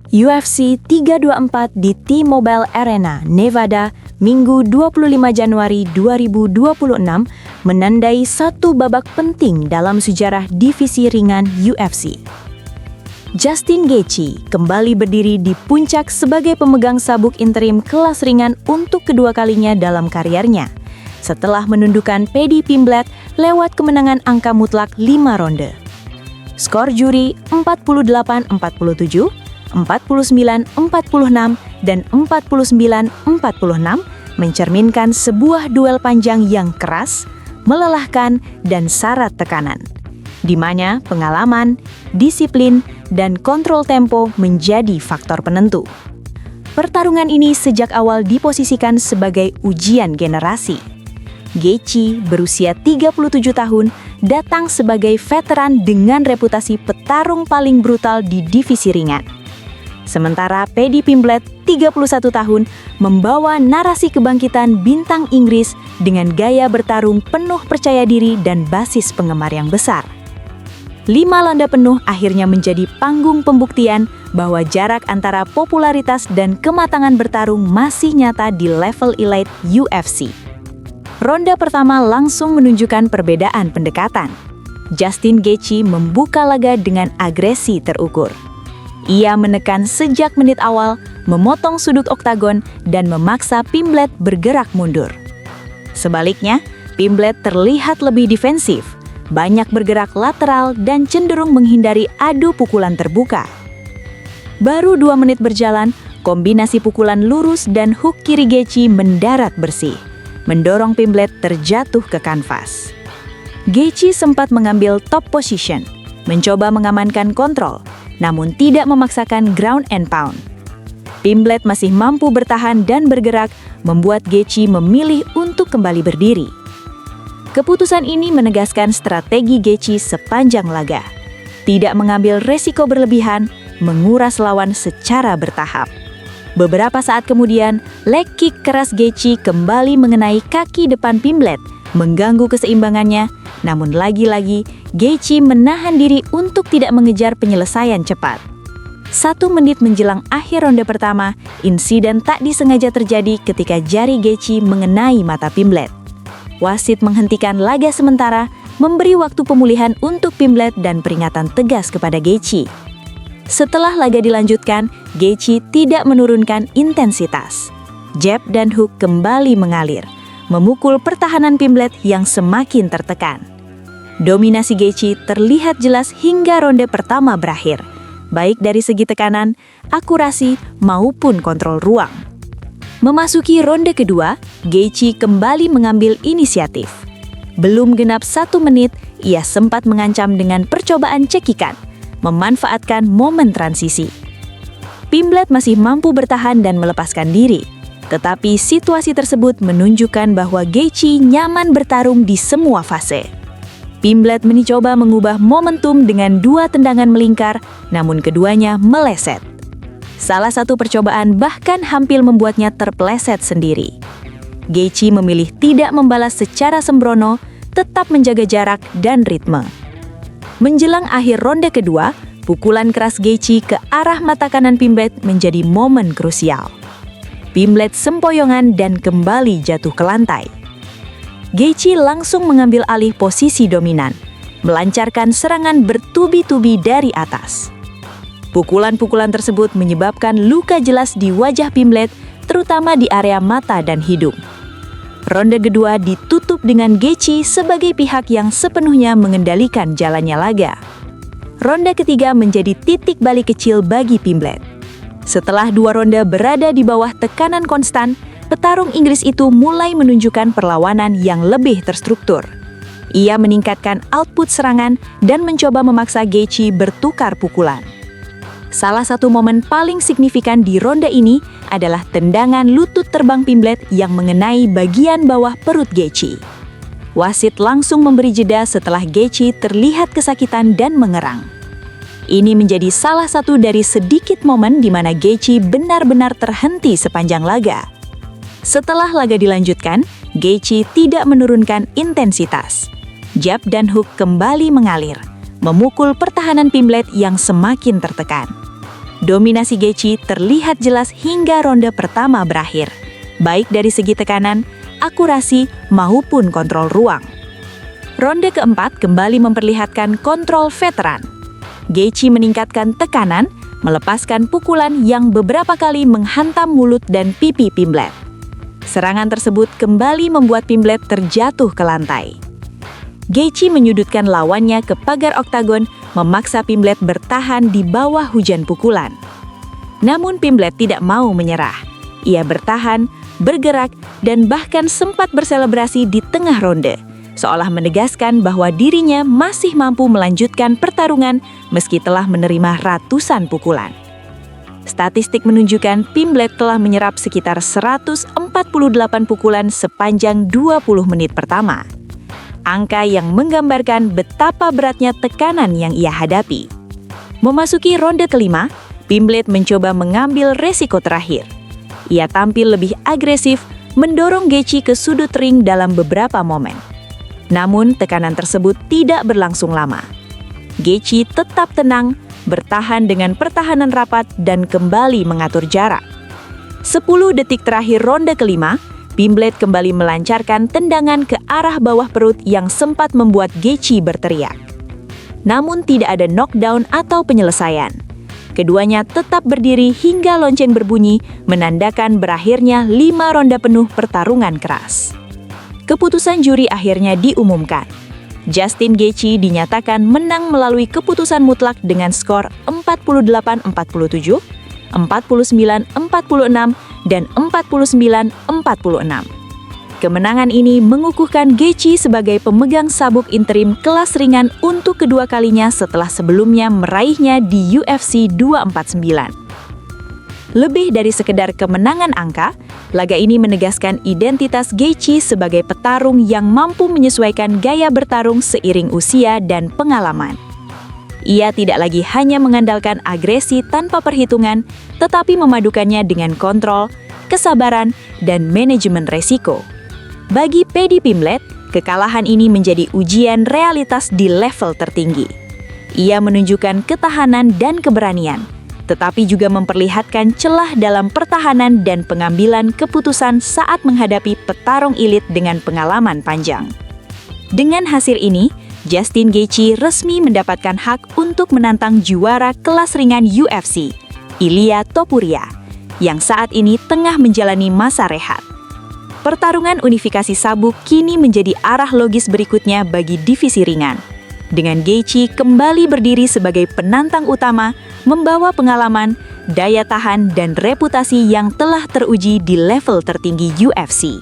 UFC 324 di T-Mobile Arena, Nevada, Minggu 25 Januari 2026 menandai satu babak penting dalam sejarah divisi ringan UFC. Justin Gaethje kembali berdiri di puncak sebagai pemegang sabuk interim kelas ringan untuk kedua kalinya dalam karirnya, setelah menundukkan Paddy Pimblett lewat kemenangan angka mutlak 5 ronde. Skor juri 48-47, 49-46, dan 49-46 mencerminkan sebuah duel panjang yang keras, melelahkan, dan syarat tekanan, di mana pengalaman, disiplin, dan kontrol tempo menjadi faktor penentu. Pertarungan ini sejak awal diposisikan sebagai ujian generasi. Gaethje berusia 37 tahun datang sebagai veteran dengan reputasi petarung paling brutal di divisi ringan. Sementara Paddy Pimblett, 31 tahun, membawa narasi kebangkitan bintang Inggris dengan gaya bertarung penuh percaya diri dan basis penggemar yang besar. 5 ronde penuh akhirnya menjadi panggung pembuktian bahwa jarak antara popularitas dan kematangan bertarung masih nyata di level elite UFC. Ronde pertama langsung menunjukkan perbedaan pendekatan. Justin Gaethje membuka laga dengan agresi terukur. Ia menekan sejak menit awal, memotong sudut oktagon, dan memaksa Pimblett bergerak mundur. Sebaliknya, Pimblett terlihat lebih defensif, banyak bergerak lateral dan cenderung menghindari adu pukulan terbuka. Baru 2 menit berjalan, kombinasi pukulan lurus dan hook kiri Gaethje mendarat bersih, mendorong Pimblett terjatuh ke kanvas. Gaethje sempat mengambil top position, mencoba mengamankan kontrol, namun tidak memaksakan ground and pound. Pimblett masih mampu bertahan dan bergerak, membuat Gaethje memilih untuk kembali berdiri. Keputusan ini menegaskan strategi Gaethje sepanjang laga. Tidak mengambil resiko berlebihan, menguras lawan secara bertahap. Beberapa saat kemudian, leg kick keras Gaethje kembali mengenai kaki depan Pimblett, mengganggu keseimbangannya. Namun lagi-lagi, Gaethje menahan diri untuk tidak mengejar penyelesaian cepat. 1 menit menjelang akhir ronde pertama, insiden tak disengaja terjadi ketika jari Gaethje mengenai mata Pimblett. Wasit menghentikan laga sementara, memberi waktu pemulihan untuk Pimblett dan peringatan tegas kepada Gaethje. Setelah laga dilanjutkan, Gaethje tidak menurunkan intensitas. Jab dan hook kembali mengalir, memukul pertahanan Pimblett yang semakin tertekan. Dominasi Gaethje terlihat jelas hingga ronde pertama berakhir, baik dari segi tekanan, akurasi, maupun kontrol ruang. Memasuki ronde kedua, Gaethje kembali mengambil inisiatif. Belum genap 1 menit, ia sempat mengancam dengan percobaan cekikan, memanfaatkan momen transisi. Pimblett masih mampu bertahan dan melepaskan diri, tetapi situasi tersebut menunjukkan bahwa Gaethje nyaman bertarung di semua fase. Pimblett mencoba mengubah momentum dengan 2 tendangan melingkar, namun keduanya meleset. Salah satu percobaan bahkan hampir membuatnya terpeleset sendiri. Gaethje memilih tidak membalas secara sembrono, tetap menjaga jarak dan ritme. Menjelang akhir ronde kedua, pukulan keras Gaethje ke arah mata kanan Pimblett menjadi momen krusial. Pimblett sempoyongan dan kembali jatuh ke lantai. Gaethje langsung mengambil alih posisi dominan, melancarkan serangan bertubi-tubi dari atas. Pukulan-pukulan tersebut menyebabkan luka jelas di wajah Pimblett, terutama di area mata dan hidung. Ronde kedua ditutup dengan Gaethje sebagai pihak yang sepenuhnya mengendalikan jalannya laga. Ronde ketiga menjadi titik balik kecil bagi Pimblett. Setelah 2 ronde berada di bawah tekanan konstan, petarung Inggris itu mulai menunjukkan perlawanan yang lebih terstruktur. Ia meningkatkan output serangan dan mencoba memaksa Gaethje bertukar pukulan. Salah satu momen paling signifikan di ronde ini adalah tendangan lutut terbang Pimblett yang mengenai bagian bawah perut Gaethje. Wasit langsung memberi jeda setelah Gaethje terlihat kesakitan dan mengerang. Ini menjadi salah satu dari sedikit momen di mana Gaethje benar-benar terhenti sepanjang laga. Setelah laga dilanjutkan, Gaethje tidak menurunkan intensitas. Jab dan hook kembali mengalir, memukul pertahanan Pimblett yang semakin tertekan. Dominasi Gaethje terlihat jelas hingga ronde pertama berakhir, baik dari segi tekanan, akurasi, maupun kontrol ruang. Ronde keempat kembali memperlihatkan kontrol veteran. Gaethje meningkatkan tekanan, melepaskan pukulan yang beberapa kali menghantam mulut dan pipi Pimblet. Serangan tersebut kembali membuat Pimblet terjatuh ke lantai. Gaethje menyudutkan lawannya ke pagar oktagon, memaksa Pimblet bertahan di bawah hujan pukulan. Namun Pimblet tidak mau menyerah. Ia bertahan, bergerak, dan bahkan sempat berselebrasi di tengah ronde, seolah menegaskan bahwa dirinya masih mampu melanjutkan pertarungan meski telah menerima ratusan pukulan. Statistik menunjukkan Pimblet telah menyerap sekitar 148 pukulan sepanjang 20 menit pertama. Angka yang menggambarkan betapa beratnya tekanan yang ia hadapi. Memasuki ronde kelima, Pimblet mencoba mengambil resiko terakhir. Ia tampil lebih agresif, mendorong Gaethje ke sudut ring dalam beberapa momen. Namun, tekanan tersebut tidak berlangsung lama. Gaethje tetap tenang, bertahan dengan pertahanan rapat, dan kembali mengatur jarak. 10 detik terakhir ronde kelima, Pimblet kembali melancarkan tendangan ke arah bawah perut yang sempat membuat Gaethje berteriak. Namun tidak ada knockdown atau penyelesaian. Keduanya tetap berdiri hingga lonceng berbunyi, menandakan berakhirnya 5 ronde penuh pertarungan keras. Keputusan juri akhirnya diumumkan. Justin Gaethje dinyatakan menang melalui keputusan mutlak dengan skor 48-47, 49-46, dan 49-46. Kemenangan ini mengukuhkan Gaethje sebagai pemegang sabuk interim kelas ringan untuk kedua kalinya setelah sebelumnya meraihnya di UFC 249. Lebih dari sekedar kemenangan angka, laga ini menegaskan identitas Gaethje sebagai petarung yang mampu menyesuaikan gaya bertarung seiring usia dan pengalaman. Ia tidak lagi hanya mengandalkan agresi tanpa perhitungan, tetapi memadukannya dengan kontrol, kesabaran, dan manajemen resiko. Bagi Paddy Pimblet, kekalahan ini menjadi ujian realitas di level tertinggi. Ia menunjukkan ketahanan dan keberanian, tetapi juga memperlihatkan celah dalam pertahanan dan pengambilan keputusan saat menghadapi petarung elit dengan pengalaman panjang. Dengan hasil ini, Justin Gaethje resmi mendapatkan hak untuk menantang juara kelas ringan UFC, Ilia Topuria, yang saat ini tengah menjalani masa rehat. Pertarungan unifikasi sabuk kini menjadi arah logis berikutnya bagi divisi ringan. Dengan Gaethje kembali berdiri sebagai penantang utama, membawa pengalaman, daya tahan, dan reputasi yang telah teruji di level tertinggi UFC.